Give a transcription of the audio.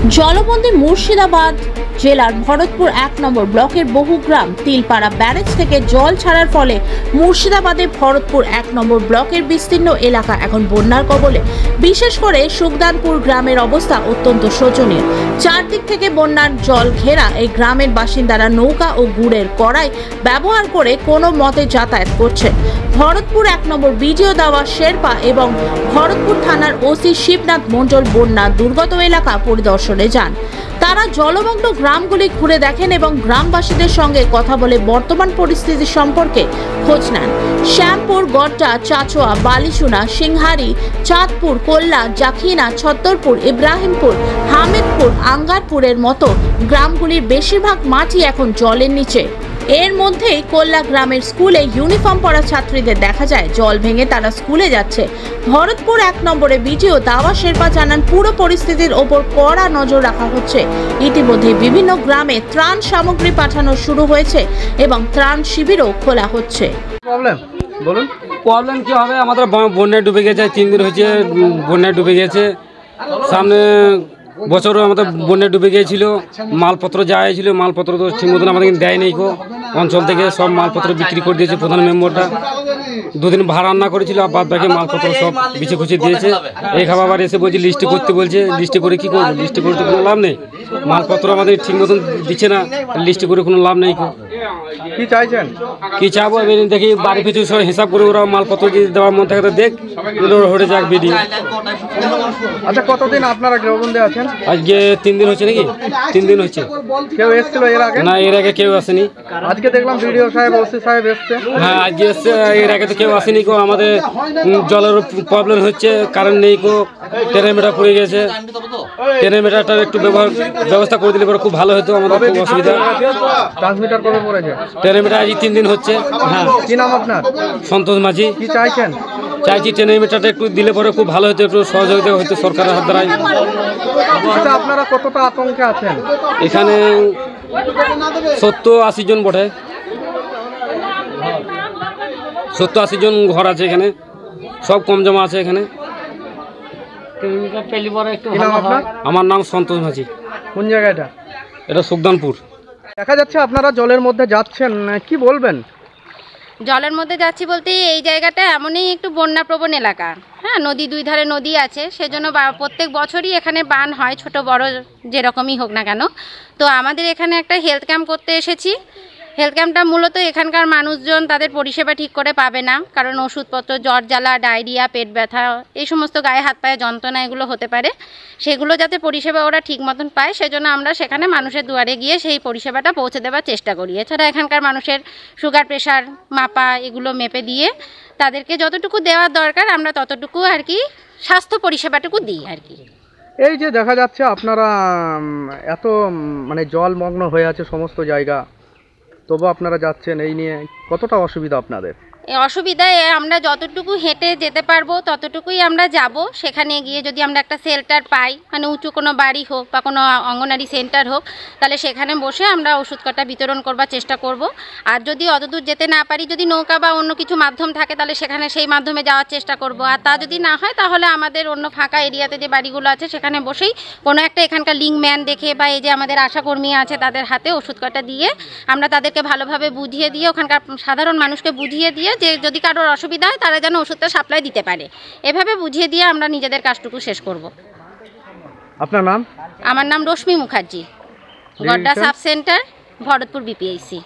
জলবন্দী মুর্শিদাবাদ জেলার ভরতপুর ১ নম্বর ব্লকের বহু গ্রাম তিলপাড়া ব্যারেজ থেকে জল ছাড়ার ফলে মুর্শিদাবাদে ভরতপুর ১ নম্বর ব্লকের বিস্তীর্ণ এলাকা এখন বন্যার কবলে। বিশেষ করে সুগদানপুর গ্রামের অবস্থা অত্যন্ত শোচনীয়। চারদিক থেকে বন্যার জল ঘেরা এই গ্রামের বাসিন্দারা নৌকা ও গুড়ের কড়াই ব্যবহার করে কোনো মতে যাতায়াত করছে। ভরতপুর ১ নম্বর বিডিও দাওয়া শেরপা এবং ভরতপুর থানার ওসি শিবনাথ মণ্ডল বন্যা দুর্গত এলাকা পরিদর্শনে যান। তারা জলমগ্ন গ্রামগুলি ঘুরে দেখেন এবং গ্রামবাসীদের সঙ্গে কথা বলে বর্তমান পরিস্থিতি সম্পর্কে খোঁজ নেন। শ্যামপুর, গড্ডা, চাচোয়া, বালিসুনা, সিংহারি, চাঁদপুর, কোল্লা, জাখিনা, ছত্তরপুর, ইব্রাহিমপুর, হামিদপুর, আঙ্গারপুরের মতো গ্রামগুলির বেশিরভাগ মাটি এখন জলের নিচে। এর মধ্যেই কোল্লা গ্রামের স্কুলে ইউনিফর্ম পরা ছাত্রীদের দেখা যায় জল ভেঙে তারা স্কুলে যাচ্ছে। ভরতপুর ১ নম্বরে বিডিও দাওয়া শেরপা জানান, পুরো পরিস্থিতির ওপর কড়া নজর রাখা হচ্ছে। ইতিমধ্যে বিভিন্ন গ্রামে ত্রাণ সামগ্রী পাঠানো শুরু হয়েছে এবং ত্রাণ শিবিরও খোলা হচ্ছে। প্রবলেম কি হবে, আমাদের বন্যায় ডুবে গেছে, 3 দিন হয়েছে বন্যায় ডুবে গেছে। সামনে বছরও আমাদের বন্যায় ডুবে গিয়েছিল, মালপত্র যা হয়েছিল মালপত্র তো ঠিক মতন আমাদের দেয় নেই। অঞ্চল থেকে সব মালপত্র বিক্রি করে দিয়েছে প্রধান মেম্বারটা। 2 দিন ভাড়া রান্না করেছিল, আর বাদ বাকি মালপত্র সব বিছে খুঁচে দিয়েছে। এই খাবার আবার এসে বলছে লিস্টে করতে বলছে, লিস্টে করে কি করবো? লিস্টে করতে কোনো লাভ নেই, মালপত্র আমাদের ঠিক মতন দিচ্ছে না, লিস্টে করে কোনো লাভ নেই। কি চাইছেন? কি চাবো আমি দেখি বাড়ি পিছু সব হিসাব করে ওরা মালপত্র যদি দেওয়ার মন থাকে তো দেখ, হয়ে যাক ভিডিও। আচ্ছা, কতদিন আপনারা গৃহবন্দী আছেন? আজকে 3 দিন হচ্ছে নাকি? 3 দিন হচ্ছে। কেউ এসেছিল এর আগে? না, এর আগে কেউ আসেনি। আজকে দেখলাম ভিডিও সাহেব, ওসি সাহেব এসছে। হ্যাঁ, আজকে এসছে, এর আগে তো কেউ আসেনি। আমাদের জলের প্রবলেম হচ্ছে, কারেন্ট নেই, ট্রেনের মিটার পড়ে গেছে। ট্রেনের মিটারটার একটু ব্যবস্থা করে দিলে পরে খুব ভালো হতো, আমাদের খুব অসুবিধা। ট্রান্সমিটার কবে পড়েছে? ট্রেনের মিটার আজ 3 দিন হচ্ছে। হ্যাঁ। কি নাম আপনার? সন্তোষ মাঝি। কি চাইছেন? চাইছি ট্রেনের মিটারটা একটু দিলে পরে খুব ভালো হতো, একটু সহযোগিতা হতো সরকারের হাত দ্বারাই। আচ্ছা, আপনারা কতটা আতঙ্কে আছেন? এখানে 70-80 জন বটে, 70-80 জন ঘর আছে এখানে, সব কম জমা আছে এখানে। আমার নাম সন্তোষ মাঝি। কোন জায়গাটা? এটা সুগদানপুর। দেখা যাচ্ছে আপনারা জলের মধ্যে যাচ্ছেন, কি বলবেন? জলের মধ্যে যাচ্ছি বলতে এই জায়গাটা এমনই একটু বন্যাপ্রবণ এলাকা। হ্যাঁ, নদী, 2 ধারে নদী আছে, সেজন্য প্রত্যেক বছরই এখানে বান হয়, ছোট বড় যেরকমই হোক না কেন। তো আমাদের এখানে একটা হেলথ ক্যাম্প করতে এসেছি। হেলথ ক্যাম্পটা মূলত এখানকার মানুষজন তাদের পরিষেবা ঠিক করে পাবে না, কারণ ওষুধপত্র, জ্বর জ্বালা, ডায়রিয়া, পেট ব্যথা, এই সমস্ত গায়ে হাত পায়ে যন্ত্রণা এগুলো হতে পারে। সেগুলো যাতে পরিষেবা ওরা ঠিক মতন পায়, সেজন্য আমরা সেখানে মানুষের দুয়ারে গিয়ে সেই পরিষেবাটা পৌঁছে দেওয়ার চেষ্টা করি। এছাড়া এখানকার মানুষের সুগার, প্রেশার মাপা, এগুলো মেপে দিয়ে তাদেরকে যতটুকু দেওয়ার দরকার আমরা ততটুকু আর কি স্বাস্থ্য পরিষেবাটুকু দিই আর কি। এই যে দেখা যাচ্ছে আপনারা এত মানে জলমগ্ন হয়ে আছে সমস্ত জায়গা, তবু আপনারা যাচ্ছেন, এই নিয়ে কতটা অসুবিধা আপনাদের? এই অসুবিধায় আমরা যতটুকু হেঁটে যেতে পারবো ততটুকুই আমরা যাব। সেখানে গিয়ে যদি আমরা একটা শেল্টার পাই, মানে উঁচু কোনো বাড়ি হোক বা কোনো অঙ্গনারী সেন্টার হোক, তাহলে সেখানে বসে আমরা ওষুধ কটা বিতরণ করবার চেষ্টা করব। আর যদি অতদূর যেতে না পারি, যদি নৌকা বা অন্য কিছু মাধ্যম থাকে, তাহলে সেখানে সেই মাধ্যমে যাওয়ার চেষ্টা করব। আর তা যদি না হয়, তাহলে আমাদের অন্য ফাঁকা এরিয়াতে যে বাড়িগুলো আছে সেখানে বসেই কোনো একটা এখানকার লিঙ্কম্যান দেখে বা এই যে আমাদের আশাকর্মী আছে তাদের হাতে ওষুধ কটা দিয়ে আমরা তাদেরকে ভালোভাবে বুঝিয়ে দিয়ে, ওখানকার সাধারণ মানুষকে বুঝিয়ে দিয়ে যে যদি কারোর অসুবিধা হয় তারা যেন ওষুধটা সাপ্লাই দিতে পারে, এভাবে বুঝিয়ে দিয়ে আমরা নিজেদের কাজটুকু শেষ করব। আপনার নাম? আমার নাম রশ্মি Mukherjee, Gadda sub centre, Bharatpur BPHC.